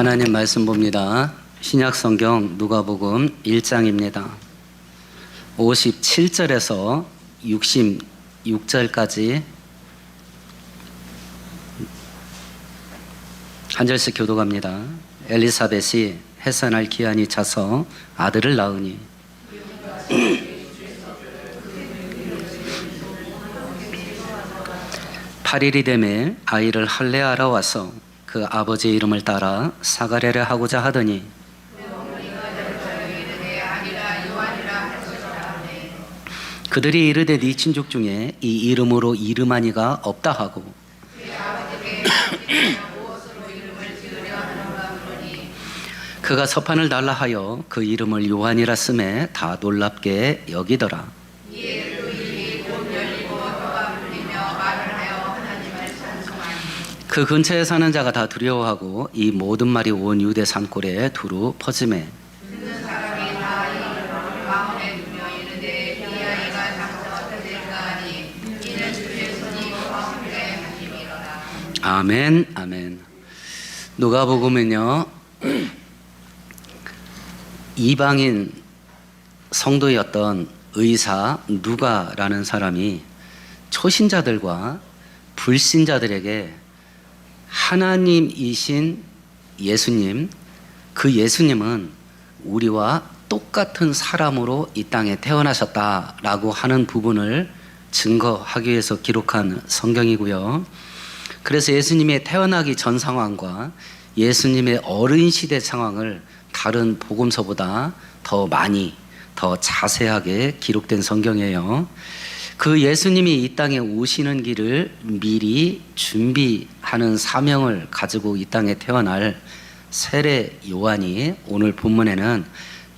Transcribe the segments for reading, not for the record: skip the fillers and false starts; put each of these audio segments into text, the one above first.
하나님 말씀 봅니다. 신약성경 누가복음 1장입니다. 57절에서 66절까지 한 절씩 교독합니다. 엘리사벳이 해산할 기한이 차서 아들을 낳으니 (8일이) 되매 아이를 할례하러 와서 그 아버지의 이름을 따라 사가랴를 하고자 하더니 그들이 이르되 네 친족 중에 이 이름으로 이름한 이가 없다 하고 그가 서판을 달라 하여 그 이름을 요한이라 쓰매 다 놀랍게 여기더라. 그 근처에 사는 자가 다 두려워하고 이 모든 말이 온 유대 산골에 두루 퍼지매 아멘, 아멘. 누가복음은요, 이방인 성도였던 의사 누가라는 사람이 초신자들과 불신자들에게 하나님이신 예수님, 그 예수님은 우리와 똑같은 사람으로 이 땅에 태어나셨다라고 하는 부분을 증거하기 위해서 기록한 성경이고요. 그래서 예수님의 태어나기 전 상황과 예수님의 어린 시대 상황을 다른 복음서보다 더 많이, 더 자세하게 기록된 성경이에요. 그 예수님이 이 땅에 오시는 길을 미리 준비하는 사명을 가지고 이 땅에 태어날 세례 요한이 오늘 본문에는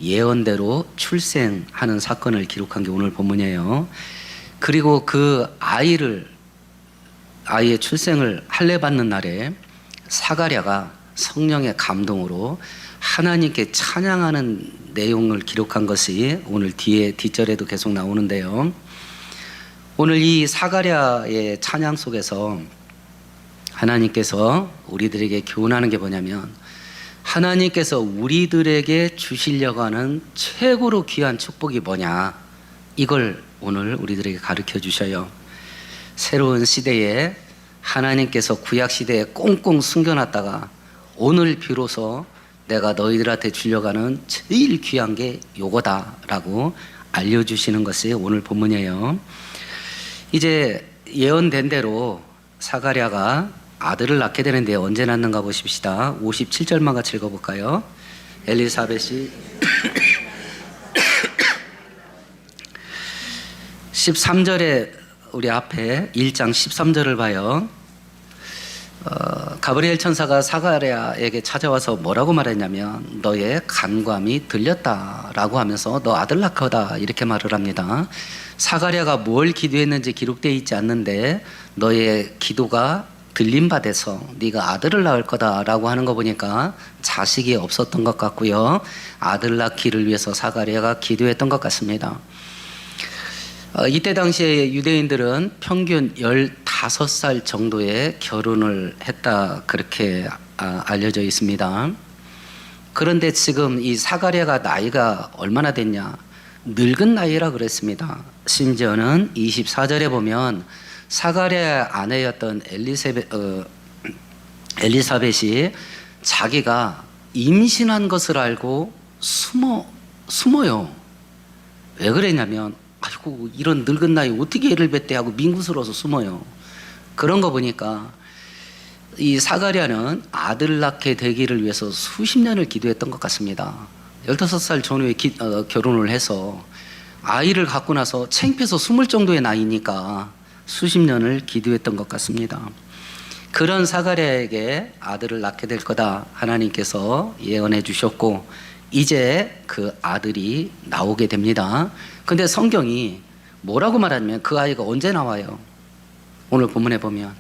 예언대로 출생하는 사건을 기록한 게 오늘 본문이에요. 그리고 그 아이의 출생을 할례받는 날에 사가랴가 성령의 감동으로 하나님께 찬양하는 내용을 기록한 것이 오늘 뒷절에도 계속 나오는데요. 오늘 이 사가랴의 찬양 속에서 하나님께서 우리들에게 교훈하는 게 뭐냐면 하나님께서 우리들에게 주시려고 하는 최고로 귀한 축복이 뭐냐, 이걸 오늘 우리들에게 가르쳐 주셔요. 새로운 시대에 하나님께서 구약 시대에 꽁꽁 숨겨놨다가 오늘 비로소 내가 너희들한테 주려고 하는 제일 귀한 게 요거다라고 알려주시는 것이 오늘 본문이에요. 이제 예언된 대로 사가랴가 아들을 낳게 되는데 언제 낳는가 보십시다. 57절만 같이 읽어볼까요? 엘리사벳이 13절에 우리 앞에 1장 13절을 봐요. 가브리엘 천사가 사가랴에게 찾아와서 뭐라고 말했냐면 너의 간감이 들렸다라고 하면서 너 아들 낳을 거다 이렇게 말을 합니다. 사가랴가 뭘 기도했는지 기록되어 있지 않는데 너의 기도가 들림 받아서 네가 아들을 낳을 거다라고 하는 거 보니까 자식이 없었던 것 같고요. 아들 낳기를 위해서 사가랴가 기도했던 것 같습니다. 이때 당시에 유대인들은 평균 15살 정도에 결혼을 했다 그렇게 알려져 있습니다. 그런데 지금 이 사가랴가 나이가 얼마나 됐냐? 늙은 나이라 그랬습니다. 심지어는 24절에 보면 사가랴의 아내였던 엘리사벳이 자기가 임신한 것을 알고 숨어요. 왜 그랬냐면 아이고 이런 늙은 나이 어떻게 애를 뱉대 하고 민구스러워서 숨어요. 그런 거 보니까 이 사가랴는 아들 낳게 되기를 위해서 수십 년을 기도했던 것 같습니다. 15살 전후에 결혼을 해서 아이를 갖고 나서 창피해서 숨을 정도의 나이니까 수십 년을 기도했던 것 같습니다. 그런 사가랴에게 아들을 낳게 될 거다 하나님께서 예언해 주셨고 이제 그 아들이 나오게 됩니다. 근데 성경이 뭐라고 말하냐면 그 아이가 언제 나와요? 오늘 본문에 보면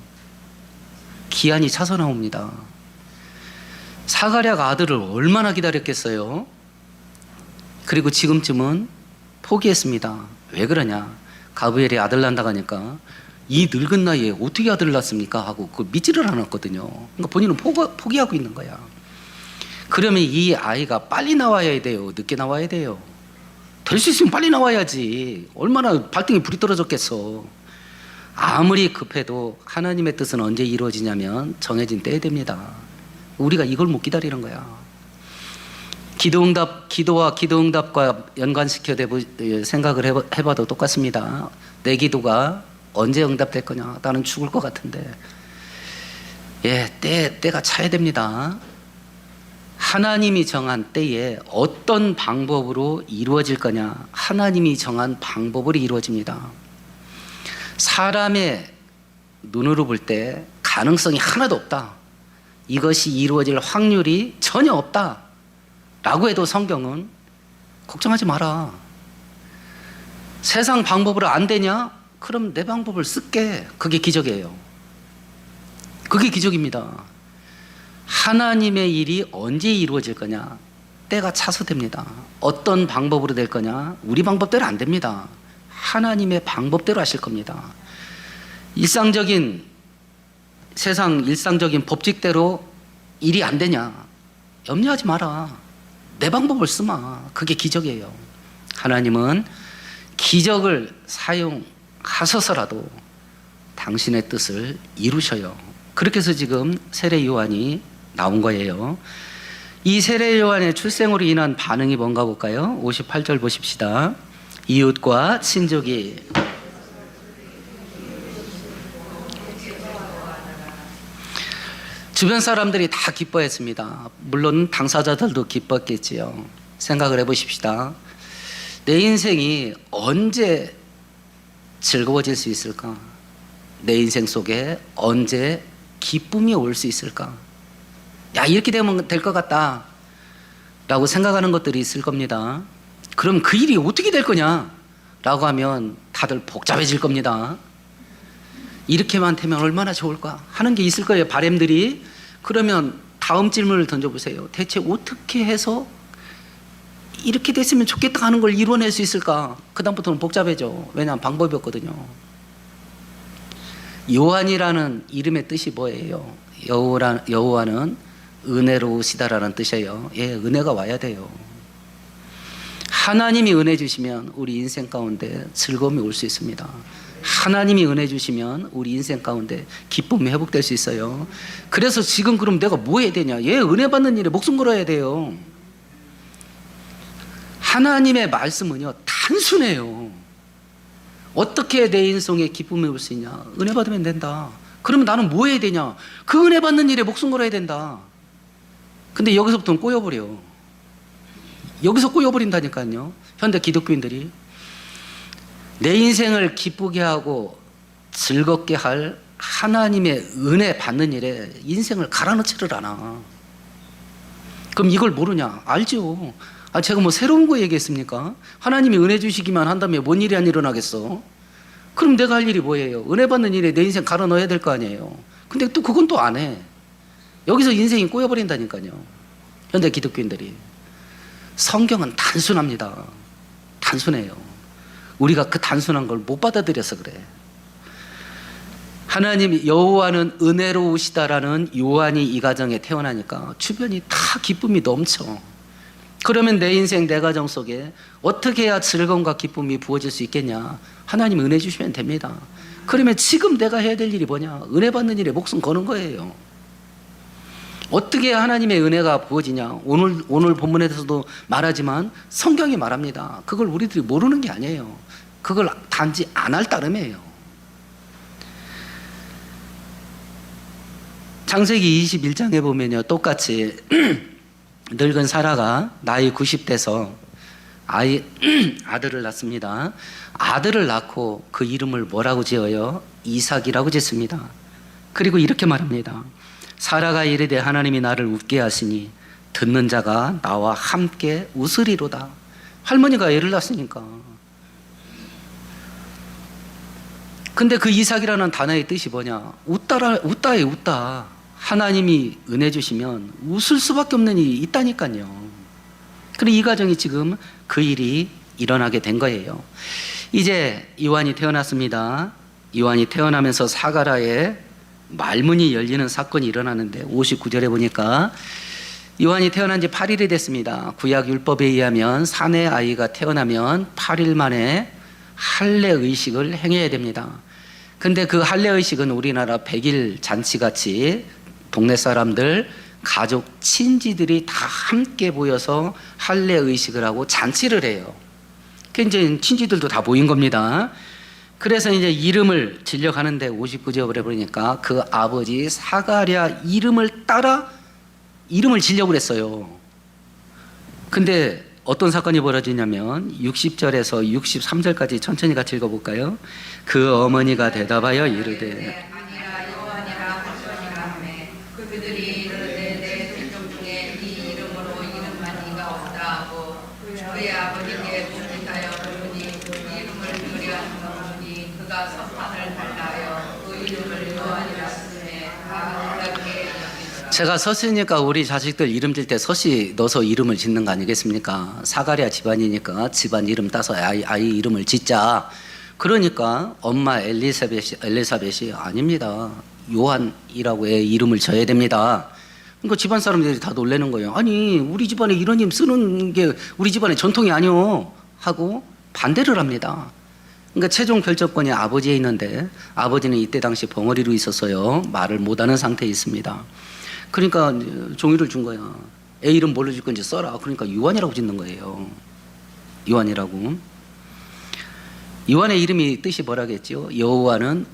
기한이 차서 나옵니다. 사가랴가 아들을 얼마나 기다렸겠어요? 그리고 지금쯤은 포기했습니다. 왜 그러냐? 가브리엘이 아들 낳는다고 하니까 이 늙은 나이에 어떻게 아들을 낳습니까? 하고 그걸 믿지를 않았거든요. 그러니까 본인은 포기하고 있는 거야. 그러면 이 아이가 빨리 나와야 돼요? 늦게 나와야 돼요? 될 수 있으면 빨리 나와야지. 얼마나 발등에 불이 떨어졌겠어. 아무리 급해도 하나님의 뜻은 언제 이루어지냐면 정해진 때에 됩니다. 우리가 이걸 못 기다리는 거야. 기도와 기도응답과 연관시켜 생각을 해봐도 똑같습니다. 내 기도가 언제 응답될 거냐? 나는 죽을 것 같은데. 때가 차야 됩니다. 하나님이 정한 때에 어떤 방법으로 이루어질 거냐? 하나님이 정한 방법으로 이루어집니다. 사람의 눈으로 볼 때 가능성이 하나도 없다. 이것이 이루어질 확률이 전혀 없다. 라고 해도 성경은 걱정하지 마라. 세상 방법으로 안 되냐? 그럼 내 방법을 쓸게. 그게 기적이에요. 그게 기적입니다. 하나님의 일이 언제 이루어질 거냐? 때가 차서 됩니다. 어떤 방법으로 될 거냐? 우리 방법대로 안 됩니다. 하나님의 방법대로 하실 겁니다. 세상 일상적인 법칙대로 일이 안 되냐? 염려하지 마라. 내 방법을 쓰마. 그게 기적이에요. 하나님은 기적을 사용하셔서라도 당신의 뜻을 이루셔요. 그렇게 해서 지금 세례 요한이 나온 거예요. 이 세례 요한의 출생으로 인한 반응이 뭔가 볼까요? 58절 보십시다. 이웃과 친족이 주변 사람들이 다 기뻐했습니다. 물론 당사자들도 기뻤겠지요. 생각을 해보십시다. 내 인생이 언제 즐거워질 수 있을까? 내 인생 속에 언제 기쁨이 올 수 있을까? 이렇게 되면 될 것 같다 라고 생각하는 것들이 있을 겁니다. 그럼 그 일이 어떻게 될 거냐? 라고 하면 다들 복잡해질 겁니다. 이렇게만 되면 얼마나 좋을까 하는 게 있을 거예요. 바람들이. 그러면 다음 질문을 던져보세요. 대체 어떻게 해서 이렇게 됐으면 좋겠다 하는 걸 이뤄낼 수 있을까? 그 다음부터는 복잡해져. 왜냐하면 방법이 없거든요. 요한이라는 이름의 뜻이 뭐예요? 여호와는 은혜로우시다라는 뜻이에요. 은혜가 와야 돼요. 하나님이 은혜 주시면 우리 인생 가운데 즐거움이 올 수 있습니다. 하나님이 은혜 주시면 우리 인생 가운데 기쁨이 회복될 수 있어요. 그래서 지금 그럼 내가 뭐 해야 되냐? 은혜 받는 일에 목숨 걸어야 돼요. 하나님의 말씀은요 단순해요. 어떻게 내 인생에 기쁨이 올 수 있냐? 은혜 받으면 된다. 그러면 나는 뭐 해야 되냐? 그 은혜 받는 일에 목숨 걸어야 된다. 근데 여기서부터는 꼬여버려. 여기서 꼬여버린다니까요. 현대 기독교인들이 내 인생을 기쁘게 하고 즐겁게 할 하나님의 은혜 받는 일에 인생을 갈아넣지를 않아. 그럼 이걸 모르냐? 알죠. 제가 뭐 새로운 거 얘기했습니까? 하나님이 은혜 주시기만 한다면 뭔 일이 안 일어나겠어? 그럼 내가 할 일이 뭐예요? 은혜 받는 일에 내 인생 갈아넣어야 될 거 아니에요. 근데 또 그건 또 안 해. 여기서 인생이 꼬여버린다니까요. 현대 기독교인들이. 성경은 단순합니다. 단순해요. 우리가 그 단순한 걸 못 받아들여서 그래. 하나님 여호와는 은혜로우시다라는 요한이 이 가정에 태어나니까 주변이 다 기쁨이 넘쳐. 그러면 내 인생 내 가정 속에 어떻게 해야 즐거움과 기쁨이 부어질 수 있겠냐? 하나님 은혜 주시면 됩니다. 그러면 지금 내가 해야 될 일이 뭐냐? 은혜 받는 일에 목숨 거는 거예요. 어떻게 하나님의 은혜가 부어지냐? 오늘 본문에서도 말하지만 성경이 말합니다. 그걸 우리들이 모르는 게 아니에요. 그걸 단지 안 할 따름이에요. 창세기 21장에 보면요, 똑같이 늙은 사라가 나이 90대서 아들을 낳습니다. 아들을 낳고 그 이름을 뭐라고 지어요? 이삭이라고 짓습니다. 그리고 이렇게 말합니다. 사라가 이르되 하나님이 나를 웃게 하시니 듣는 자가 나와 함께 웃으리로다. 할머니가 애를 낳았으니까. 근데 그 이삭이라는 단어의 뜻이 뭐냐? 웃다에 웃다. 하나님이 은혜 주시면 웃을 수밖에 없는 일이 있다니까요. 그리고 이 가정이 지금 그 일이 일어나게 된 거예요. 이제 요한이 태어났습니다. 요한이 태어나면서 사가라의 말문이 열리는 사건이 일어나는데 59절에 보니까 요한이 태어난 지 8일이 됐습니다. 구약 율법에 의하면 사내 아이가 태어나면 8일 만에 할례 의식을 행해야 됩니다. 근데 그 할례 의식은 우리나라 100일 잔치같이 동네 사람들, 가족, 친지들이 다 함께 모여서 할례 의식을 하고 잔치를 해요. 그 이제 친지들도 다 모인 겁니다. 그래서 이제 이름을 지려가는데 59제업을 해버리니까 그 아버지 사가랴 이름을 따라 이름을 지려고 그랬어요. 근데 어떤 사건이 벌어지냐면 60절에서 63절까지 천천히 같이 읽어볼까요? 그 어머니가 대답하여 이르되 아니라 요한이라 하시니라 하매 그들이 이르되 내 친족 중에 이 이름으로 이름만 이가 없다 하고 그의 아버지께 부탁하여 그러니 그 이름을 유리하노니 그가 석판을 달라하여 그 이름을 요한이라 쓰매 다 놀랍게 여기더라. 제가 서씨니까 우리 자식들 이름 질 때 서씨 넣어서 이름을 짓는 거 아니겠습니까? 사가랴 집안이니까 집안 이름 따서 아이 이름을 짓자. 그러니까 엄마 엘리사벳이 아닙니다. 요한이라고 애 이름을 져야 됩니다. 그러니까 집안 사람들이 다 놀라는 거예요. 아니 우리 집안에 이런 이름 쓰는 게 우리 집안의 전통이 아니오 하고 반대를 합니다. 그러니까 최종 결정권이 아버지에 있는데 아버지는 이때 당시 벙어리로 있었어요. 말을 못하는 상태에 있습니다. 그러니까 종이를 준 거야. 애 이름 뭘로 줄 건지 써라. 그러니까 요한이라고 짓는 거예요. 요한이라고. 요한의 이름이 뜻이 뭐라겠죠? 여호와는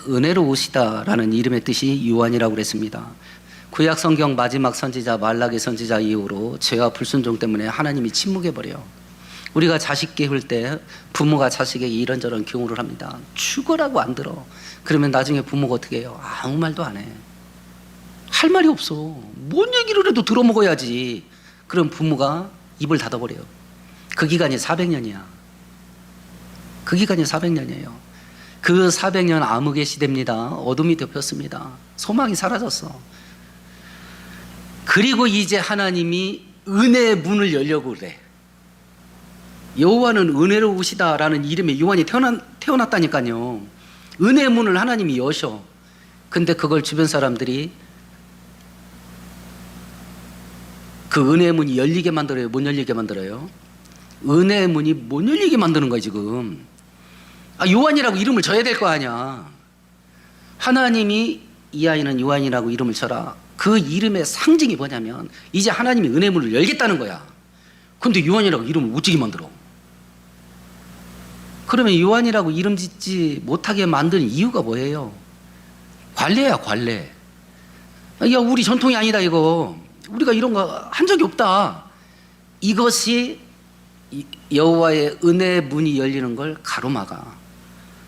은혜로우시다라는 이름의 뜻이 요한이라고 그랬습니다. 구약 성경 마지막 선지자 말라기 선지자 이후로 죄와 불순종 때문에 하나님이 침묵해버려요. 우리가 자식 키울 때 부모가 자식에게 이런저런 경우를 합니다. 죽으라고 안 들어. 그러면 나중에 부모가 어떻게 해요? 아무 말도 안 해. 할 말이 없어. 뭔 얘기를 해도 들어먹어야지. 그럼 부모가 입을 닫아버려요. 그 기간이 400년이야. 그 기간이 400년이에요. 그 400년 암흑의 시대입니다. 어둠이 덮였습니다. 소망이 사라졌어. 그리고 이제 하나님이 은혜의 문을 열려고 그래. 여호와는 은혜로우시다라는 이름의 요한이 태어났다니까요. 은혜의 문을 하나님이 여셔. 근데 그걸 주변 사람들이 그 은혜의 문이 열리게 만들어요? 못 열리게 만들어요? 은혜의 문이 못 열리게 만드는 거야 지금. 요한이라고 이름을 져야 될 거 아니야. 하나님이 이 아이는 요한이라고 이름을 쳐라. 그 이름의 상징이 뭐냐면 이제 하나님이 은혜의 문을 열겠다는 거야. 근데 요한이라고 이름을 못 지게 만들어. 그러면 요한이라고 이름 짓지 못하게 만든 이유가 뭐예요? 관례야 관례. 야 우리 전통이 아니다 이거. 우리가 이런 거 한 적이 없다. 이것이 여호와의 은혜의 문이 열리는 걸 가로막아.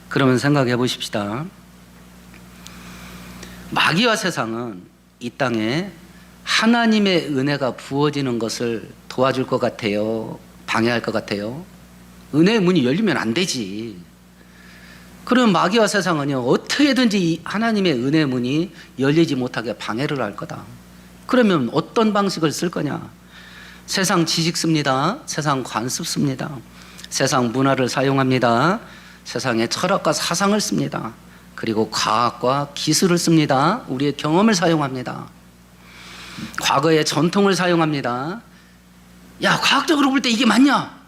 그러면 생각해 보십시다. 마귀와 세상은 이 땅에 하나님의 은혜가 부어지는 것을 도와줄 것 같아요? 방해할 것 같아요? 은혜의 문이 열리면 안 되지. 그러면 마귀와 세상은요, 어떻게든지 하나님의 은혜의 문이 열리지 못하게 방해를 할 거다. 그러면 어떤 방식을 쓸 거냐? 세상 지식 씁니다. 세상 관습 씁니다. 세상 문화를 사용합니다. 세상의 철학과 사상을 씁니다. 그리고 과학과 기술을 씁니다. 우리의 경험을 사용합니다. 과거의 전통을 사용합니다. 야, 과학적으로 볼 때 이게 맞냐?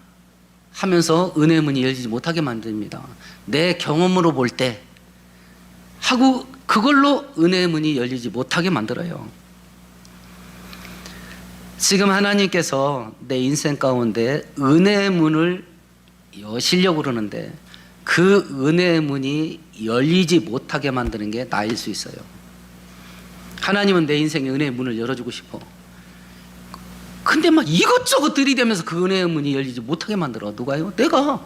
하면서 은혜의 문이 열리지 못하게 만듭니다. 내 경험으로 볼 때 하고 그걸로 은혜의 문이 열리지 못하게 만들어요. 지금 하나님께서 내 인생 가운데 은혜의 문을 여시려고 그러는데 그 은혜의 문이 열리지 못하게 만드는 게 나일 수 있어요. 하나님은 내 인생에 은혜의 문을 열어주고 싶어. 근데 막 이것저것 들이대면서 그 은혜의 문이 열리지 못하게 만들어. 누가요? 내가.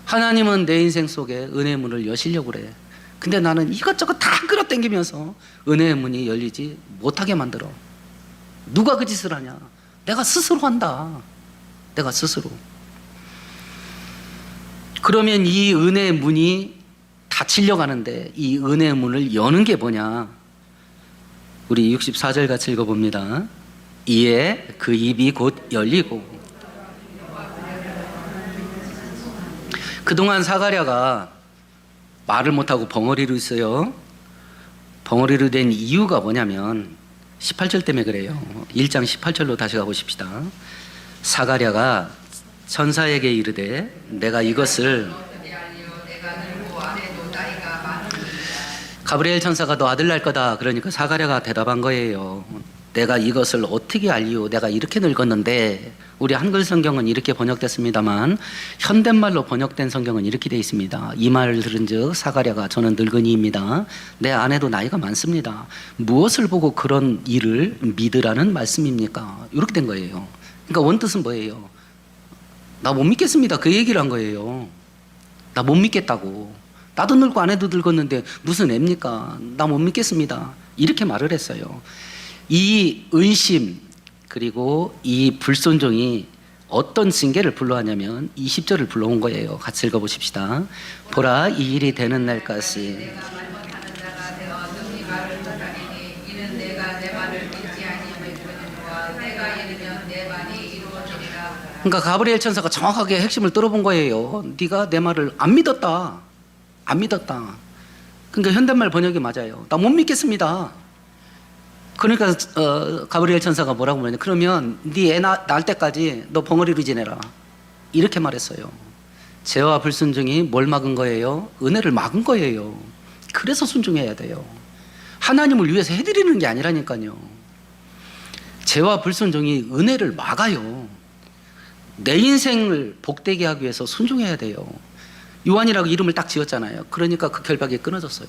하나님은 내 인생 속에 은혜의 문을 여시려고 그래. 근데 나는 이것저것 다 끌어당기면서 은혜의 문이 열리지 못하게 만들어. 누가 그 짓을 하냐? 내가 스스로 한다. 내가 스스로. 그러면 이 은혜의 문이 닫히려고 하는데 이 은혜의 문을 여는 게 뭐냐? 우리 64절 같이 읽어봅니다. 이에 그 입이 곧 열리고. 그동안 사가랴가 말을 못하고 벙어리로 있어요. 벙어리로 된 이유가 뭐냐면 18절 때문에 그래요. 1장 18절로 다시 가보십시다. 사가랴가 천사에게 이르되 내가 이것을 어떻게 알리오 내가 늙고 아내도 나이가 많으니라. 가브리엘 천사가 너 아들 날 거다. 그러니까 사가랴가 대답한 거예요. 내가 이것을 어떻게 알리오? 내가 이렇게 늙었는데. 우리 한글 성경은 이렇게 번역됐습니다만 현대말로 번역된 성경은 이렇게 되어 있습니다. 이 말을 들은즉 사가랴가 저는 늙은이입니다. 내 아내도 나이가 많습니다. 무엇을 보고 그런 일을 믿으라는 말씀입니까? 이렇게 된 거예요. 그러니까 원뜻은 뭐예요? 나 못 믿겠습니다. 그 얘기를 한 거예요. 나 못 믿겠다고. 나도 늙고 아내도 늙었는데 무슨 애입니까? 나 못 믿겠습니다. 이렇게 말을 했어요. 이 의심 그리고 이 불순종이 어떤 징계를 불러하냐면 20절을 불러온 거예요. 같이 읽어보십시다. 보라 이 일이 되는 날까지 내가 말 못하는 자가 되어 능히 말을 못하리니 이는 내가 내 말을 믿지 아니함을 보니와 내가 이르면 내 말이 이루어지리라. 그러니까 가브리엘 천사가 정확하게 핵심을 뚫어본 거예요. 네가 내 말을 안 믿었다. 안 믿었다. 그러니까 현대말 번역이 맞아요. 나 못 믿겠습니다. 그러니까 가브리엘 천사가 뭐라고 말했냐? 그러면 네 애 낳을 때까지 너 벙어리로 지내라. 이렇게 말했어요. 죄와 불순종이 뭘 막은 거예요? 은혜를 막은 거예요. 그래서 순종해야 돼요. 하나님을 위해서 해드리는 게 아니라니까요. 죄와 불순종이 은혜를 막아요. 내 인생을 복되게 하기 위해서 순종해야 돼요. 요한이라고 이름을 딱 지었잖아요. 그러니까 그 결박이 끊어졌어요.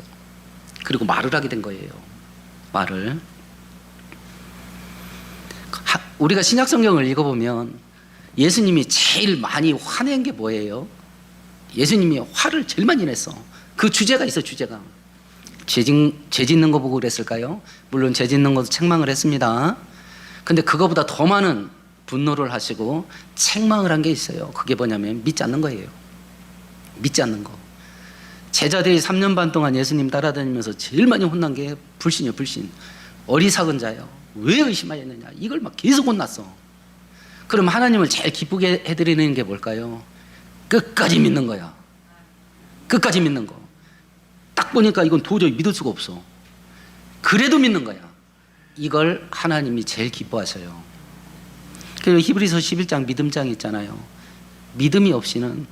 그리고 말을 하게 된 거예요. 말을. 우리가 신약 성경을 읽어보면 예수님이 제일 많이 화낸 게 뭐예요? 예수님이 화를 제일 많이 냈어. 그 주제가 있어. 주제가 죄 짓는 거 보고 그랬을까요? 물론 죄 짓는 것도 책망을 했습니다. 근데 그거보다 더 많은 분노를 하시고 책망을 한 게 있어요. 그게 뭐냐면 믿지 않는 거예요. 믿지 않는 거. 제자들이 3년 반 동안 예수님 따라다니면서 제일 많이 혼난 게 불신이요. 불신. 어리석은 자요. 왜 의심하였느냐. 이걸 막 계속 혼났어. 그럼 하나님을 제일 기쁘게 해드리는 게 뭘까요? 끝까지 믿는 거야. 끝까지 믿는 거. 딱 보니까 이건 도저히 믿을 수가 없어. 그래도 믿는 거야. 이걸 하나님이 제일 기뻐하셔요. 그리고 히브리서 11장 믿음장 있잖아요. 믿음이 없이는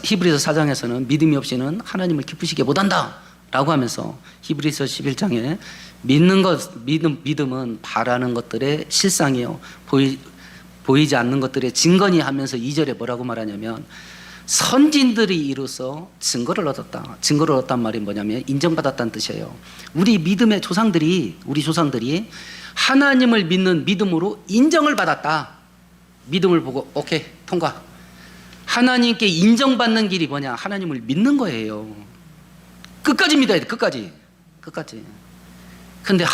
히브리서 4장에서는 믿음이 없이는 하나님을 기쁘시게 못한다 라고 하면서 히브리서 11장에 믿는 것, 믿음은 바라는 것들의 실상이요. 보이지 않는 것들의 증거니 하면서 2절에 뭐라고 말하냐면 선진들이 이루어서 증거를 얻었다. 증거를 얻었단 말이 뭐냐면 인정받았다는 뜻이에요. 우리 믿음의 조상들이, 우리 조상들이 하나님을 믿는 믿음으로 인정을 받았다. 믿음을 보고 오케이 통과. 하나님께 인정받는 길이 뭐냐? 하나님을 믿는 거예요. 끝까지 믿어야 돼. 끝까지. 근데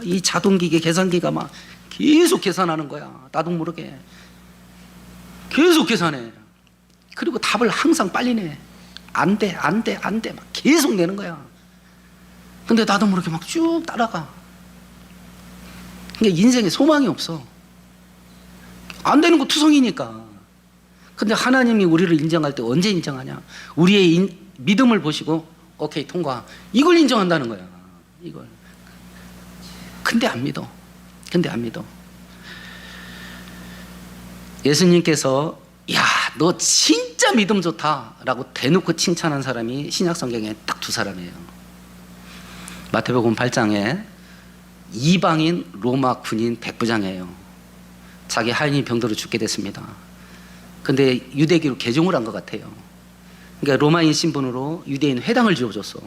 이 자동기계 계산기가 막 계속 계산하는 거야. 나도 모르게 계속 계산해. 그리고 답을 항상 빨리 내. 안 돼 막 계속 내는 거야. 근데 나도 모르게 막 쭉 따라가. 그러니까 인생에 소망이 없어. 안 되는 거 투성이니까. 근데 하나님이 우리를 인정할 때 언제 인정하냐? 우리의 믿음을 보시고 오케이 통과. 이걸 인정한다는 거야. 이걸. 근데 안 믿어. 예수님께서 야, 너 진짜 믿음 좋다라고 대놓고 칭찬한 사람이 신약 성경에 딱 두 사람이에요. 마태복음 8장에 이방인 로마 군인 백부장이에요. 자기 하인이 병들어 죽게 됐습니다. 근데 유대교로 개종을 한 것 같아요. 그러니까 로마인 신분으로 유대인 회당을 지어줬어.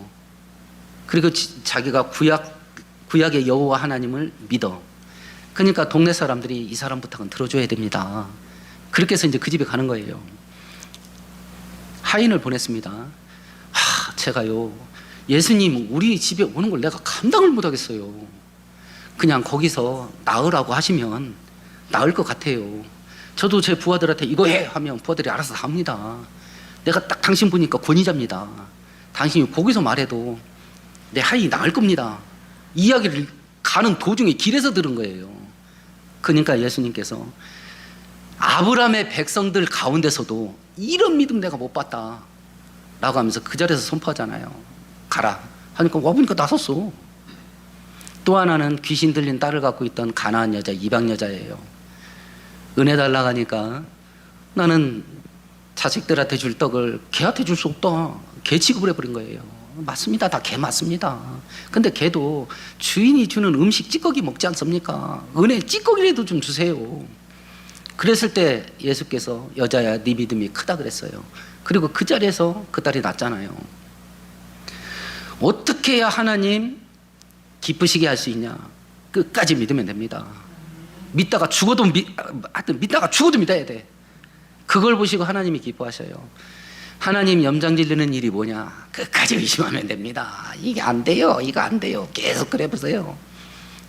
그리고 자기가 구약의 여호와 하나님을 믿어. 그러니까 동네 사람들이 이 사람 부탁은 들어줘야 됩니다. 그렇게 해서 이제 그 집에 가는 거예요. 하인을 보냈습니다. 제가요, 예수님 우리 집에 오는 걸 내가 감당을 못 하겠어요. 그냥 거기서 나으라고 하시면 나을 것 같아요. 저도 제 부하들한테 이거 해 하면 부하들이 알아서 합니다. 내가 딱 당신 보니까 권위자입니다. 당신이 거기서 말해도 내 하인이 나을 겁니다. 이야기를 가는 도중에 길에서 들은 거예요. 그러니까 예수님께서 아브라함의 백성들 가운데서도 이런 믿음 내가 못 봤다 라고 하면서 그 자리에서 선포하잖아요. 가라 하니까 와보니까 나섰어. 또 하나는 귀신 들린 딸을 갖고 있던 가난한 여자, 이방 여자예요. 은혜 달라고 하니까 나는 자식들한테 줄 떡을 걔한테 줄 수 없다. 걔 취급을 해버린 거예요. 맞습니다. 다 걔 맞습니다. 근데 걔도 주인이 주는 음식 찌꺼기 먹지 않습니까? 은혜 찌꺼기라도 좀 주세요. 그랬을 때 예수께서 여자야 네 믿음이 크다 그랬어요. 그리고 그 자리에서 그 딸이 낳잖아요. 어떻게 해야 하나님 기쁘시게 할 수 있냐? 끝까지 믿으면 됩니다. 믿다가 죽어도 하여튼 믿다가 죽어도 믿어야 돼. 그걸 보시고 하나님이 기뻐하셔요. 하나님 염장 질르는 일이 뭐냐? 끝까지 의심하면 됩니다. 이게 안 돼요. 이거 안 돼요. 계속 그래 보세요.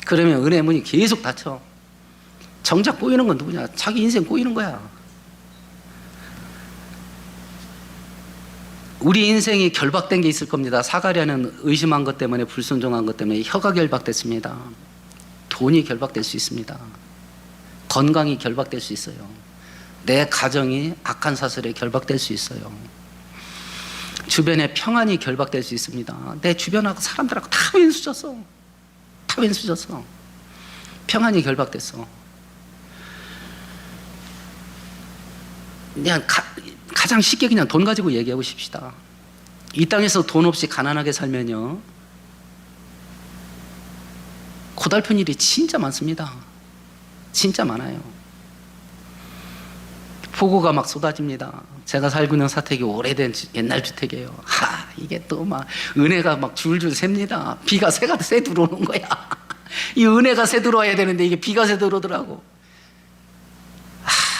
그러면 은혜 문이 계속 닫혀. 정작 꼬이는 건 누구냐? 자기 인생 꼬이는 거야. 우리 인생이 결박된 게 있을 겁니다. 사가랴는 의심한 것 때문에, 불순종한 것 때문에 혀가 결박됐습니다. 돈이 결박될 수 있습니다. 건강이 결박될 수 있어요. 내 가정이 악한 사슬에 결박될 수 있어요. 주변에 평안이 결박될 수 있습니다. 내 주변하고 사람들하고 다 왼수졌어. 다 왼수졌어. 평안이 결박됐어. 그냥 가장 쉽게 그냥 돈 가지고 얘기해 보십시다. 이 땅에서 돈 없이 가난하게 살면요, 고달픈 일이 진짜 많습니다. 진짜 많아요. 폭우가 막 쏟아집니다. 제가 살고 있는 사택이 오래된 옛날 주택이에요. 이게 또 막 은혜가 막 줄줄 셉니다. 비가 새가 새 들어오는 거야. 이 은혜가 새 들어와야 되는데 이게 비가 새 들어오더라고.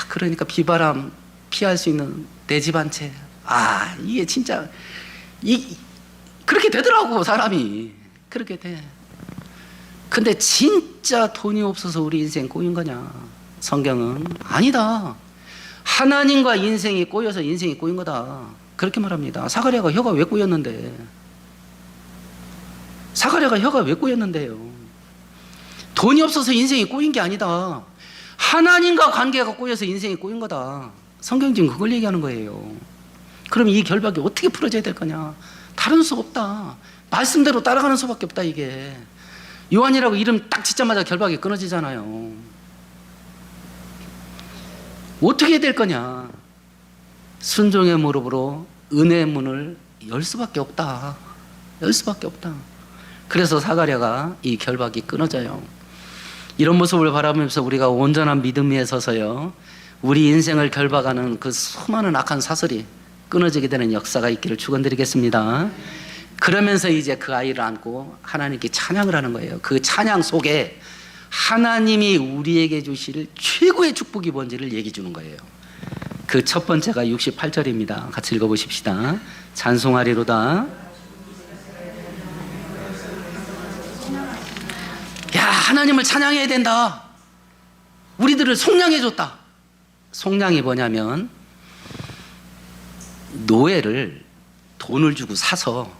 그러니까 비바람 피할 수 있는 내 집 한 채. 이게 진짜 그렇게 되더라고. 사람이 그렇게 돼. 근데 진짜 돈이 없어서 우리 인생 꼬인 거냐? 성경은 아니다. 하나님과 인생이 꼬여서 인생이 꼬인 거다. 그렇게 말합니다. 사가랴가 혀가 왜 꼬였는데? 사가랴가 혀가 왜 꼬였는데요? 돈이 없어서 인생이 꼬인 게 아니다. 하나님과 관계가 꼬여서 인생이 꼬인 거다. 성경 지금 그걸 얘기하는 거예요. 그럼 이 결박이 어떻게 풀어져야 될 거냐? 다른 수 없다. 말씀대로 따라가는 수밖에 없다. 이게 요한이라고 이름 딱 짓자마자 결박이 끊어지잖아요. 어떻게 해야 될 거냐? 순종의 무릎으로 은혜의 문을 열 수밖에 없다. 열 수밖에 없다. 그래서 사가랴가 이 결박이 끊어져요. 이런 모습을 바라보면서 우리가 온전한 믿음 위에 서서요, 우리 인생을 결박하는 그 수많은 악한 사슬이 끊어지게 되는 역사가 있기를 축원드리겠습니다. 그러면서 이제 그 아이를 안고 하나님께 찬양을 하는 거예요. 그 찬양 속에 하나님이 우리에게 주실 최고의 축복이 뭔지를 얘기해 주는 거예요. 그 첫 번째가 68절입니다. 같이 읽어보십시다. 찬송하리로다. 야, 하나님을 찬양해야 된다. 우리들을 속량해 줬다. 속량이 뭐냐면 노예를 돈을 주고 사서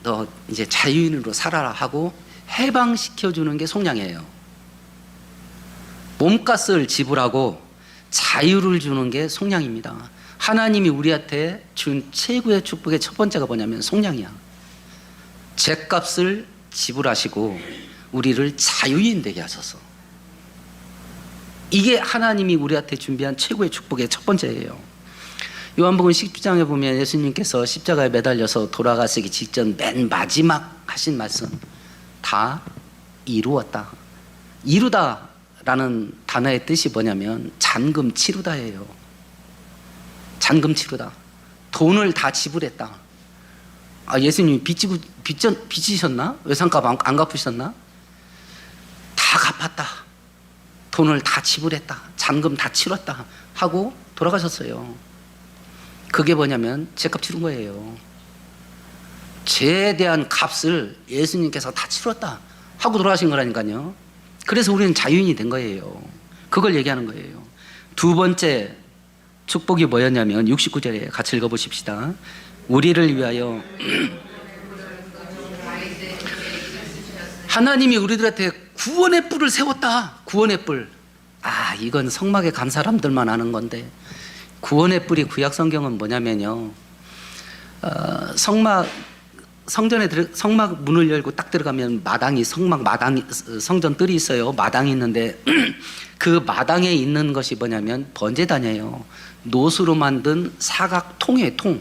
너 이제 자유인으로 살아라 하고 해방시켜 주는 게 속량이에요. 몸값을 지불하고 자유를 주는 게 속량입니다. 하나님이 우리한테 준 최고의 축복의 첫 번째가 뭐냐면 속량이야. 죗값을 지불하시고 우리를 자유인 되게 하셔서, 이게 하나님이 우리한테 준비한 최고의 축복의 첫 번째예요. 요한복음 10장에 보면 예수님께서 십자가에 매달려서 돌아가시기 직전 맨 마지막 하신 말씀, 다 이루었다. 이루다 라는 단어의 뜻이 뭐냐면 잔금 치르다예요. 잔금 치르다. 돈을 다 지불했다. 예수님이 빚지셨나? 외상값 안 갚으셨나? 다 갚았다. 돈을 다 지불했다. 잔금 다 치렀다 하고 돌아가셨어요. 그게 뭐냐면 죄값 치른 거예요. 죄에 대한 값을 예수님께서 다 치렀다 하고 돌아가신 거라니까요. 그래서 우리는 자유인이 된 거예요. 그걸 얘기하는 거예요. 두 번째 축복이 뭐였냐면 69절에 같이 읽어보십시다. 우리를 위하여 하나님이 우리들한테 구원의 뿔을 세웠다. 구원의 뿔. 이건 성막에 간 사람들만 아는 건데, 구원의 뿔이 구약 성경은 뭐냐면요, 성막 문을 열고 딱 들어가면 마당이 성전 뜰이 있어요. 마당이 있는데 그 마당에 있는 것이 뭐냐면 번제단이에요. 노수로 만든 사각통에 통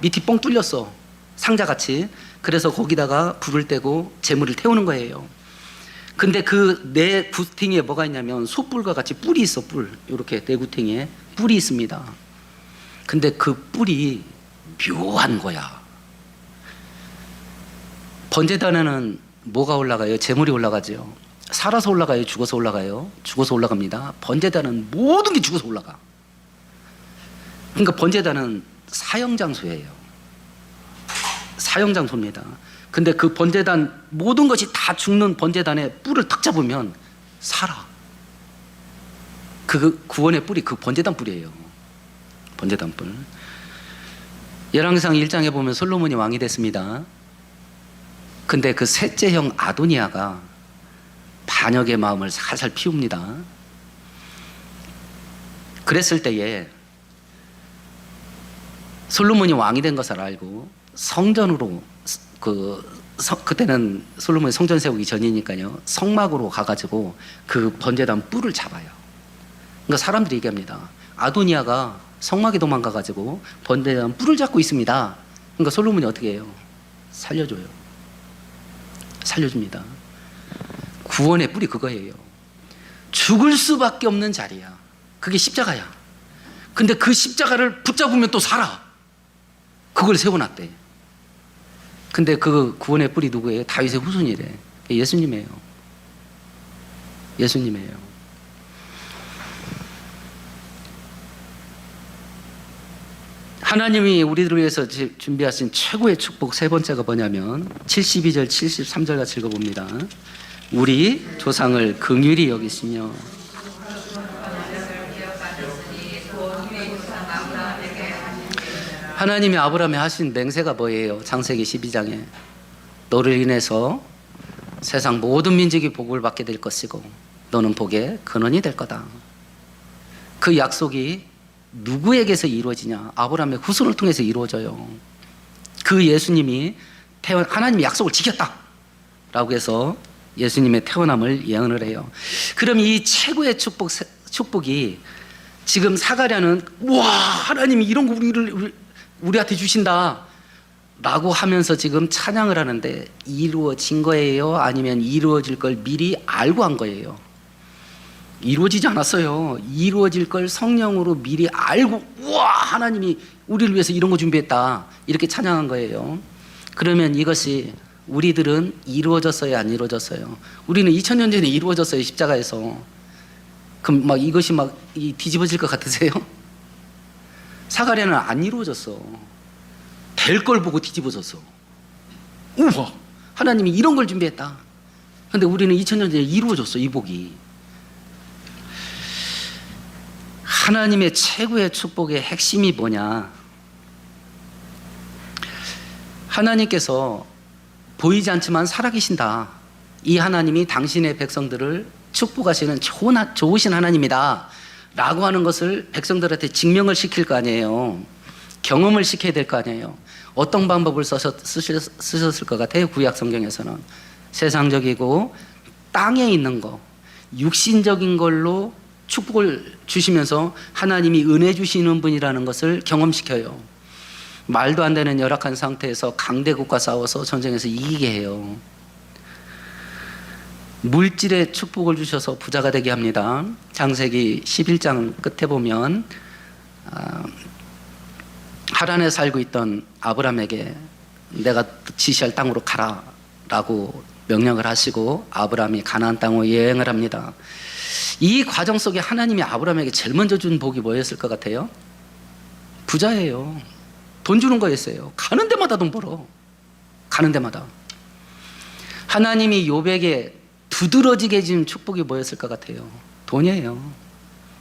밑이 뻥 뚫렸어. 상자같이. 그래서 거기다가 불을 떼고 재물을 태우는 거예요. 근데 그 내 구팅에 뭐가 있냐면 솥불과 같이 뿔이 있어. 뿔. 이렇게 내 구팅에 뿔이 있습니다. 근데 그 뿔이 묘한 거야. 번제단에는 뭐가 올라가요? 재물이 올라가죠. 살아서 올라가요? 죽어서 올라가요? 죽어서 올라갑니다. 번제단은 모든 게 죽어서 올라가. 그러니까 번제단은 사형장소예요. 사형장소입니다. 근데 그 번제단 모든 것이 다 죽는 번제단에 뿔을 탁 잡으면 살아. 그 구원의 뿔이 그 번제단 뿔이에요. 번제단 뿔. 열왕기상 1장에 보면 솔로몬이 왕이 됐습니다. 근데 그 셋째 형 아도니아가 반역의 마음을 살살 피웁니다. 그랬을 때에 솔로몬이 왕이 된 것을 알고 성전으로 그때는 솔로몬이 성전 세우기 전이니까요. 성막으로 가가지고 그 번제단 뿔을 잡아요. 그러니까 사람들이 얘기합니다. 아도니아가 성막에 도망가가지고 번제단 뿔을 잡고 있습니다. 그러니까 솔로몬이 어떻게 해요? 살려줘요. 살려줍니다. 구원의 뿔이 그거예요. 죽을 수밖에 없는 자리야. 그게 십자가야. 근데 그 십자가를 붙잡으면 또 살아. 그걸 세워놨대. 근데 그 구원의 뿔이 누구예요? 다윗의 후손이래. 예수님이에요. 예수님이에요. 하나님이 우리들을 위해서 준비하신 최고의 축복 세 번째가 뭐냐면 72절 73절 같이 읽어봅니다. 우리 조상을 긍휼히 여기시며 하나님이 아브라함에 하신 맹세가 뭐예요? 창세기 12장에 너를 인해서 세상 모든 민족이 복을 받게 될 것이고 너는 복의 근원이 될 거다. 그 약속이 누구에게서 이루어지냐? 아브라함의 후손을 통해서 이루어져요. 그 예수님이 하나님이 약속을 지켰다 라고 해서 예수님의 태어남을 예언을 해요. 그럼 이 최고의 축복이 지금 사가랴는 와 하나님이 이런 거 우리한테 주신다 라고 하면서 지금 찬양을 하는데 이루어진 거예요? 아니면 이루어질 걸 미리 알고 한 거예요? 이루어지지 않았어요. 이루어질 걸 성령으로 미리 알고 와 하나님이 우리를 위해서 이런 거 준비했다 이렇게 찬양한 거예요. 그러면 이것이 우리들은 이루어졌어요? 안 이루어졌어요? 우리는 2000년 전에 이루어졌어요. 십자가에서. 그럼 막 이것이 막 뒤집어질 것 같으세요? 사가랴는 안 이루어졌어. 될 걸 보고 뒤집어졌어. 우와 하나님이 이런 걸 준비했다. 근데 우리는 2000년 전에 이루어졌어. 이 복이. 하나님의 최고의 축복의 핵심이 뭐냐? 하나님께서 보이지 않지만 살아계신다. 이 하나님이 당신의 백성들을 축복하시는 좋으신 하나님이다 라고 하는 것을 백성들한테 증명을 시킬 거 아니에요. 경험을 시켜야 될 거 아니에요. 어떤 방법을 쓰셨을 것 같아요? 구약 성경에서는 세상적이고 땅에 있는 거 육신적인 걸로 축복을 주시면서 하나님이 은혜 주시는 분이라는 것을 경험시켜요. 말도 안 되는 열악한 상태에서 강대국과 싸워서 전쟁에서 이기게 해요. 물질의 축복을 주셔서 부자가 되게 합니다. 창세기 11장 끝에 보면 하란에 살고 있던 아브라함에게 내가 지시할 땅으로 가라 라고 명령을 하시고 아브라함이 가나안 땅으로 여행을 합니다. 이 과정 속에 하나님이 아브라함에게 제일 먼저 준 복이 뭐였을 것 같아요? 부자예요. 돈 주는 거였어요. 가는 데마다 돈 벌어. 가는 데마다. 하나님이 욥에게 두드러지게 준 축복이 뭐였을 것 같아요? 돈이에요.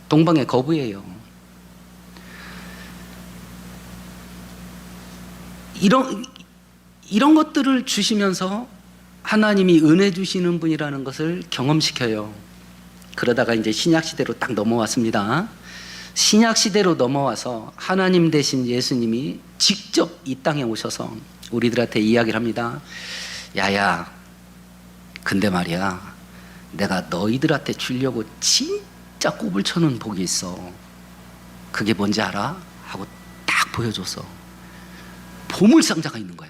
동방의 거부예요. 이런 것들을 주시면서 하나님이 은혜 주시는 분이라는 것을 경험시켜요. 그러다가 이제 신약 시대로 딱 넘어왔습니다. 신약 시대로 넘어와서 하나님 대신 예수님이 직접 이 땅에 오셔서 우리들한테 이야기를 합니다. 야야, 근데 말이야, 내가 너희들한테 주려고 진짜 꼽을 쳐놓은 복이 있어. 그게 뭔지 알아? 하고 딱 보여줬어. 보물상자가 있는 거야.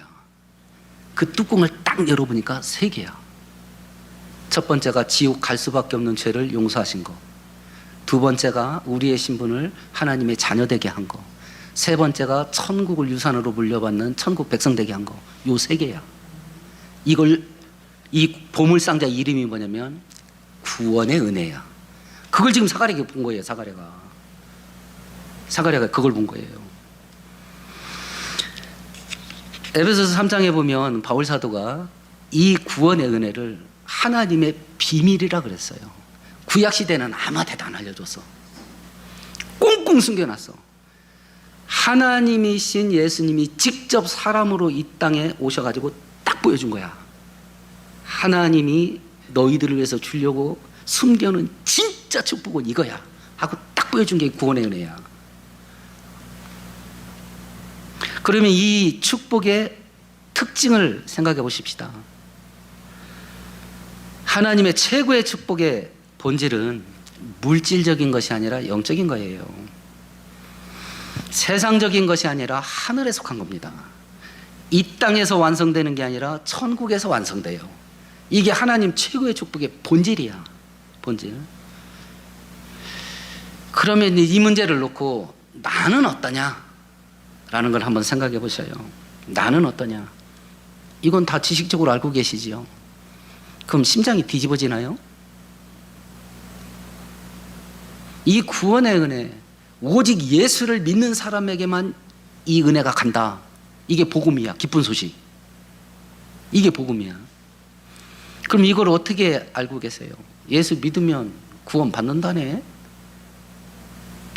그 뚜껑을 딱 열어보니까 3개야. 첫 번째가 지옥 갈 수밖에 없는 죄를 용서하신 거. 두 번째가 우리의 신분을 하나님의 자녀 되게 한 거. 세 번째가 천국을 유산으로 물려받는 천국 백성 되게 한 거. 요 3개야. 이 보물상자 이름이 뭐냐면 구원의 은혜야. 그걸 지금 사가랴가 본 거예요. 사가랴가 그걸 본 거예요. 에베소서 3장에 보면 바울 사도가 이 구원의 은혜를 하나님의 비밀이라 그랬어요. 구약 시대는 아무한테도 안 알려줬어. 꽁꽁 숨겨놨어. 하나님이신 예수님이 직접 사람으로 이 땅에 오셔가지고 딱 보여준 거야. 하나님이 너희들을 위해서 주려고 숨겨놓은 진짜 축복은 이거야 하고 딱 보여준 게 구원의 은혜야. 그러면 이 축복의 특징을 생각해 보십시다. 하나님의 최고의 축복의 본질은 물질적인 것이 아니라 영적인 거예요. 세상적인 것이 아니라 하늘에 속한 겁니다. 이 땅에서 완성되는 게 아니라 천국에서 완성돼요. 이게 하나님 최고의 축복의 본질이야. 본질. 그러면 이 문제를 놓고 나는 어떠냐? 라는 걸 한번 생각해 보셔요. 나는 어떠냐? 이건 다 지식적으로 알고 계시지요. 그럼 심장이 뒤집어지나요? 이 구원의 은혜, 오직 예수를 믿는 사람에게만 이 은혜가 간다. 이게 복음이야. 기쁜 소식. 이게 복음이야. 그럼 이걸 어떻게 알고 계세요? 예수 믿으면 구원 받는다네?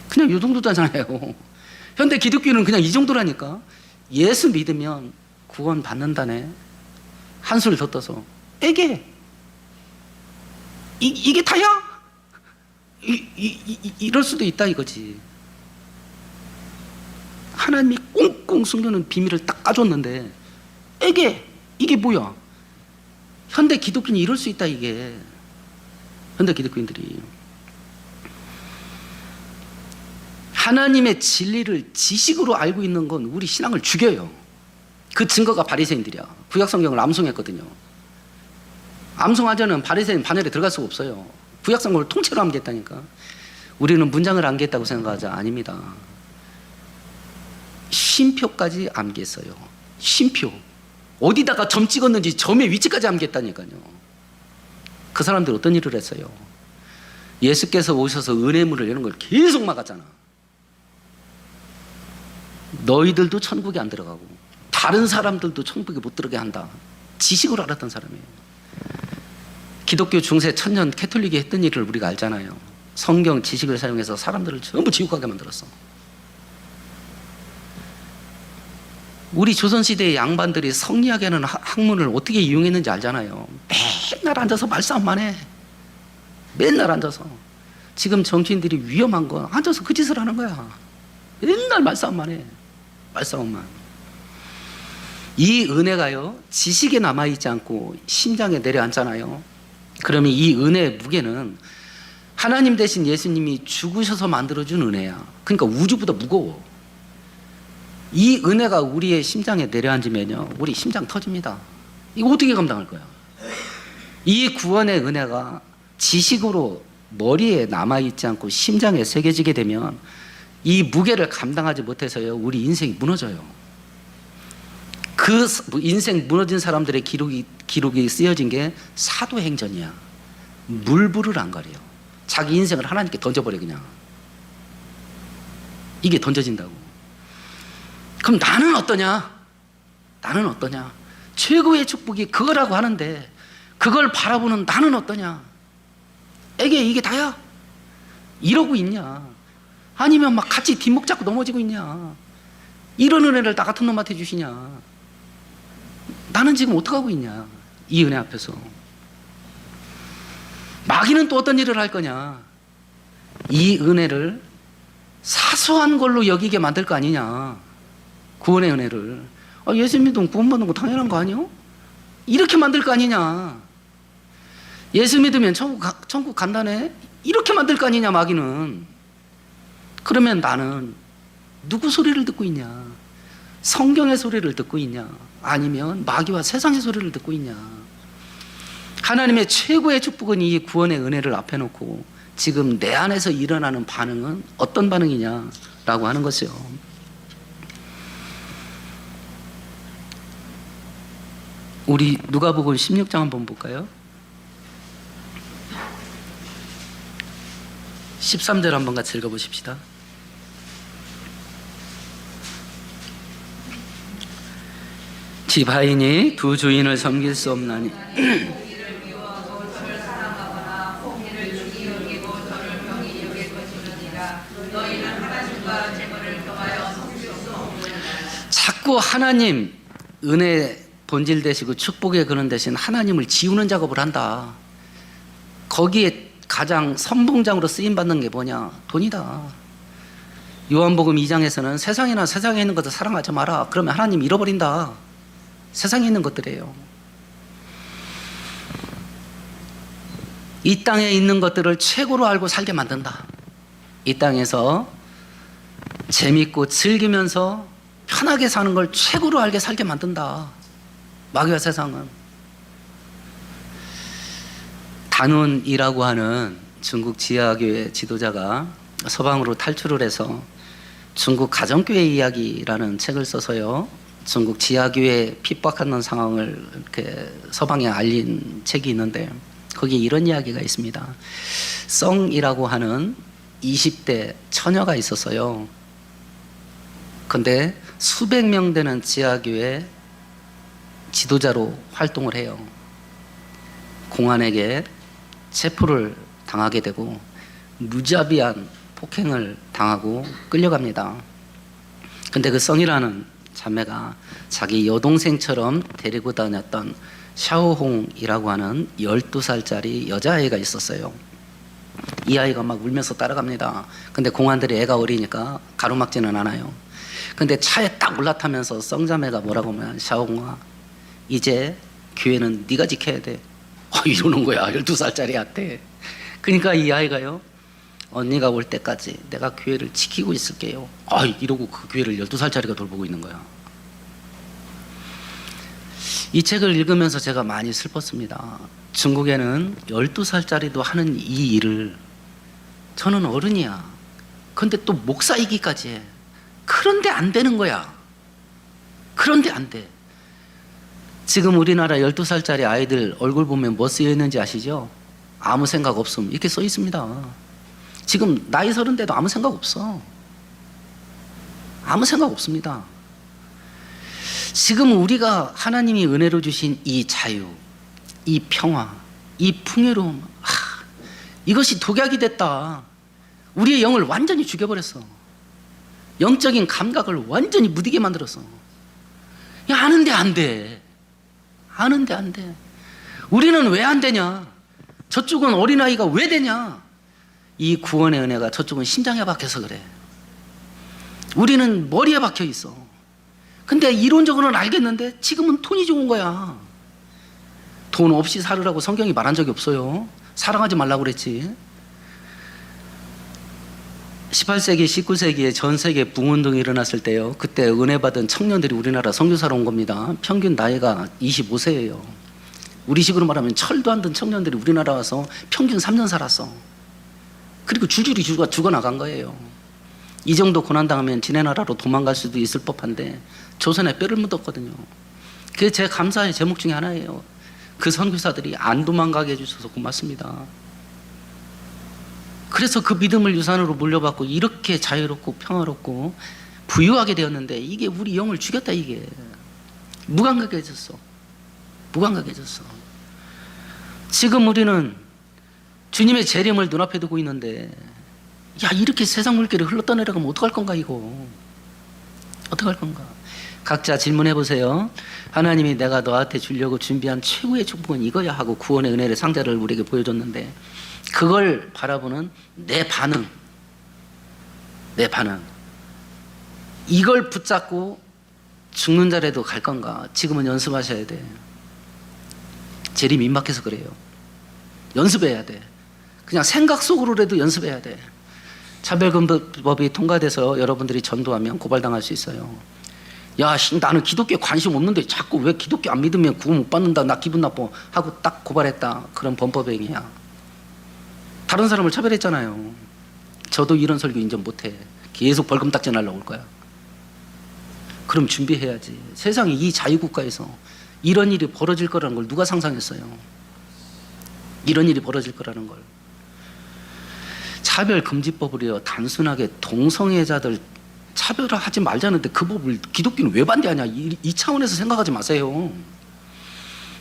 그냥 이 정도잖아요. 현대 기독교는 그냥 이 정도라니까. 예수 믿으면 구원 받는다네. 한술 더 떠서 에게 이게 다야? 이럴 수도 있다 이거지. 하나님이 꽁꽁 숨겨놓은 비밀을 딱 까줬는데 에게 이게 뭐야? 현대 기독교인이 이럴 수 있다 이게. 현대 기독교인들이 하나님의 진리를 지식으로 알고 있는 건 우리 신앙을 죽여요. 그 증거가 바리새인들이야. 구약 성경을 암송했거든요. 암송하자는 바리새인 반열에 들어갈 수가 없어요. 구약 성경을 통째로 암기했다니까. 우리는 문장을 암기했다고 생각하자. 아닙니다. 쉼표까지 암기했어요. 쉼표. 어디다가 점 찍었는지 점의 위치까지 암기했다니까요. 그 사람들 어떤 일을 했어요? 예수께서 오셔서 은혜물을 이런 걸 계속 막았잖아. 너희들도 천국에 안 들어가고 다른 사람들도 천국에 못 들어가게 한다. 지식으로 알았던 사람이에요. 기독교 중세 천년 캐톨릭이 했던 일을 우리가 알잖아요. 성경 지식을 사용해서 사람들을 전부 지옥 가게 만들었어. 우리 조선시대의 양반들이 성리학에는 학문을 어떻게 이용했는지 알잖아요. 맨날 앉아서 말싸움만 해. 맨날 앉아서. 지금 정치인들이 위험한 건 앉아서 그 짓을 하는 거야. 맨날 말싸움만 해. 말싸움만. 이 은혜가요, 지식에 남아있지 않고 심장에 내려앉잖아요. 그러면 이 은혜의 무게는 하나님 대신 예수님이 죽으셔서 만들어준 은혜야. 그러니까 우주보다 무거워. 이 은혜가 우리의 심장에 내려앉으면요, 우리 심장 터집니다. 이거 어떻게 감당할 거야? 이 구원의 은혜가 지식으로 머리에 남아있지 않고 심장에 새겨지게 되면 이 무게를 감당하지 못해서요, 우리 인생이 무너져요. 그 인생 무너진 사람들의 기록이 쓰여진 게 사도행전이야. 물불을 안 가려요. 자기 인생을 하나님께 던져버려 그냥. 이게 던져진다고. 그럼 나는 어떠냐? 나는 어떠냐? 최고의 축복이 그거라고 하는데 그걸 바라보는 나는 어떠냐? 이게 다야? 이러고 있냐? 아니면 막 같이 뒷목 잡고 넘어지고 있냐? 이런 은혜를 나 같은 놈한테 주시냐? 나는 지금 어떡하고 있냐? 이 은혜 앞에서. 마귀는 또 어떤 일을 할 거냐? 이 은혜를 사소한 걸로 여기게 만들 거 아니냐? 구원의 은혜를 예수 믿으면 구원받는 거 당연한 거 아니요? 이렇게 만들 거 아니냐? 예수 믿으면 천국 간다네? 이렇게 만들 거 아니냐, 마귀는. 그러면 나는 누구 소리를 듣고 있냐? 성경의 소리를 듣고 있냐? 아니면 마귀와 세상의 소리를 듣고 있냐? 하나님의 최고의 축복은 이 구원의 은혜를 앞에 놓고 지금 내 안에서 일어나는 반응은 어떤 반응이냐라고 하는 것이요. 우리 누가복음 16장 한번 볼까요? 13절 한번 같이 읽어보십시다. 집 하인이 두 주인을 섬길 수 없나니 포기를 미워하고 저를 사랑하거나 포기를 중히 여기고 저를 병이 여길 것이니라. 너희는 하나님과 재물을 겸하여 섬길 수 없느니라. 자꾸 하나님 은혜 본질 되시고 축복의 근원 되신 하나님을 지우는 작업을 한다. 거기에 가장 선봉장으로 쓰임받는 게 뭐냐? 돈이다. 요한복음 2장에서는 세상이나 세상에 있는 것을 사랑하지 마라. 그러면 하나님 잃어버린다. 세상에 있는 것들이에요. 이 땅에 있는 것들을 최고로 알고 살게 만든다. 이 땅에서 재밌고 즐기면서 편하게 사는 걸 최고로 알게 살게 만든다. 마귀와 세상은. 단운이라고 하는 중국 지하교회 지도자가 서방으로 탈출을 해서 중국 가정교회 이야기라는 책을 써서요, 중국 지하교회 핍박하는 상황을 이렇게 서방에 알린 책이 있는데 거기에 이런 이야기가 있습니다. 썽이라고 하는 20대 처녀가 있었어요. 근데 수백 명 되는 지하교회 지도자로 활동을 해요. 공안에게 체포를 당하게 되고 무자비한 폭행을 당하고 끌려갑니다. 근데 그 썽이라는 자매가 자기 여동생처럼 데리고 다녔던 샤오홍이라고 하는 12살짜리 여자아이가 있었어요. 이 아이가 막 울면서 따라갑니다. 근데 공안들이 애가 어리니까 가로막지는 않아요. 근데 차에 딱 올라타면서 썽자매가 뭐라고 하면, 샤오홍아, 이제 교회는 네가 지켜야 돼. 이러는 거야, 12살짜리한테. 그러니까 이 아이가요, 언니가 올 때까지 내가 교회를 지키고 있을게요. 이러고 그 교회를 12살짜리가 돌보고 있는 거야. 이 책을 읽으면서 제가 많이 슬펐습니다. 중국에는 12살짜리도 하는 이 일을, 저는 어른이야. 근데 또 목사이기까지 해. 그런데 안 되는 거야. 그런데 안 돼. 지금 우리나라 12살짜리 아이들 얼굴 보면 뭐 쓰여 있는지 아시죠? 아무 생각 없음, 이렇게 써 있습니다. 지금 나이 30대도 아무 생각 없어. 아무 생각 없습니다. 지금 우리가 하나님이 은혜로 주신 이 자유, 이 평화, 이 풍요로움, 이것이 독약이 됐다. 우리의 영을 완전히 죽여버렸어. 영적인 감각을 완전히 무디게 만들었어. 아는데 안 돼. 아는데 안 돼. 우리는 왜 안 되냐? 저쪽은 어린아이가 왜 되냐? 이 구원의 은혜가 저쪽은 심장에 박혀서 그래. 우리는 머리에 박혀 있어. 근데 이론적으로는 알겠는데 지금은 돈이 좋은 거야. 돈 없이 살으라고 성경이 말한 적이 없어요. 사랑하지 말라고 그랬지. 18세기, 19세기에 전 세계 붕운동이 일어났을 때요, 그때 은혜 받은 청년들이 우리나라 선교사로 온 겁니다. 평균 나이가 25세예요. 우리 식으로 말하면 철도 안 든 청년들이 우리나라 와서 평균 3년 살았어. 그리고 줄줄이 죽어나간 거예요. 이 정도 고난당하면 지네 나라로 도망갈 수도 있을 법한데 조선에 뼈를 묻었거든요. 그게 제 감사의 제목 중에 하나예요. 그 선교사들이 안 도망가게 해주셔서 고맙습니다. 그래서 그 믿음을 유산으로 물려받고 이렇게 자유롭고 평화롭고 부유하게 되었는데, 이게 우리 영을 죽였다. 이게 무감각해졌어. 무감각해졌어. 지금 우리는 주님의 재림을 눈앞에 두고 있는데, 이렇게 세상 물결이 흘러떠내려가면 어떡할 건가? 이거 어떡할 건가? 각자 질문해 보세요. 하나님이 내가 너한테 주려고 준비한 최고의 축복은 이거야 하고 구원의 은혜의 상자를 우리에게 보여줬는데, 그걸 바라보는 내 반응, 이걸 붙잡고 죽는 자리에도 갈 건가? 지금은 연습하셔야 돼. 재림 임박해서 그래요. 연습해야 돼. 그냥 생각 속으로라도 연습해야 돼. 차별금지법이 통과돼서 여러분들이 전도하면 고발당할 수 있어요. 야, 나는 기독교에 관심 없는데 자꾸 왜 기독교 안 믿으면 구원 못 받는다, 나 기분 나빠 하고 딱 고발했다. 그런 범법행위야. 다른 사람을 차별했잖아요. 저도 이런 설교 인정 못해. 계속 벌금 딱지 날라올 거야. 그럼 준비해야지. 세상에 이 자유국가에서 이런 일이 벌어질 거라는 걸 누가 상상했어요? 이런 일이 벌어질 거라는 걸. 차별금지법을요, 단순하게 동성애자들 차별하지 말자는데 그 법을 기독교는 왜 반대하냐, 이 차원에서 생각하지 마세요.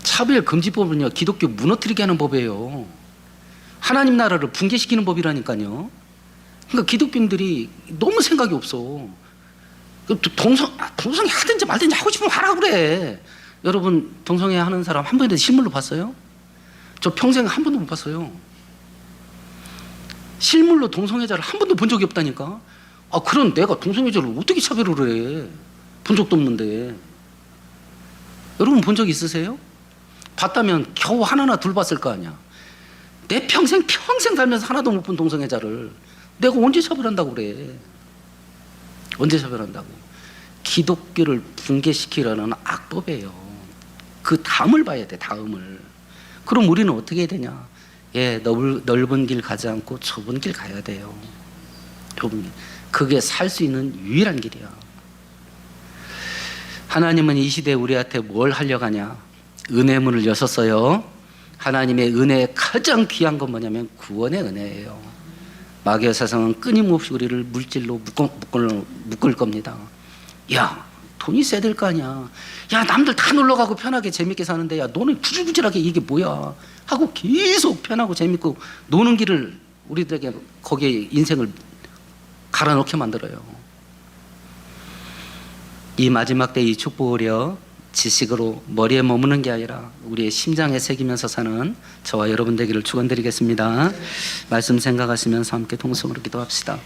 차별금지법은요, 기독교 무너뜨리게 하는 법이에요. 하나님 나라를 붕괴시키는 법이라니까요. 그러니까 기독교인들이 너무 생각이 없어. 동성애 하든지 말든지 하고 싶으면 하라 그래. 여러분 동성애 하는 사람 한 번이라도 실물로 봤어요? 저 평생 한 번도 못 봤어요. 실물로 동성애자를 한 번도 본 적이 없다니까. 그런 내가 동성애자를 어떻게 차별을 해? 본 적도 없는데. 여러분 본 적 있으세요? 봤다면 겨우 하나나 둘 봤을 거 아니야. 내 평생 살면서 하나도 못 본 동성애자를 내가 언제 차별한다고 그래? 언제 차별한다고? 기독교를 붕괴시키려는 악법이에요. 그 다음을 봐야 돼, 다음을. 그럼 우리는 어떻게 해야 되냐? 넓은 길 가지 않고 좁은 길 가야 돼요. 좁은 길. 그게 살 수 있는 유일한 길이야. 하나님은 이 시대에 우리한테 뭘 하려고 하냐? 은혜문을 여셨어요. 하나님의 은혜의 가장 귀한 건 뭐냐면 구원의 은혜예요. 마귀의 세상은 끊임없이 우리를 물질로 묶을 겁니다. 야, 돈이 있어야 될 거 아니야. 야, 남들 다 놀러 가고 편하게 재밌게 사는데 야, 너는 구질구질하게 이게 뭐야? 하고 계속 편하고 재밌고 노는 길을 우리들에게 거기에 인생을 갈아넣게 만들어요. 이 마지막 때 이 축복을요, 지식으로 머리에 머무는 게 아니라 우리의 심장에 새기면서 사는 저와 여러분 되기를 축원드리겠습니다. 말씀 생각하시면서 함께 통성으로 기도합시다.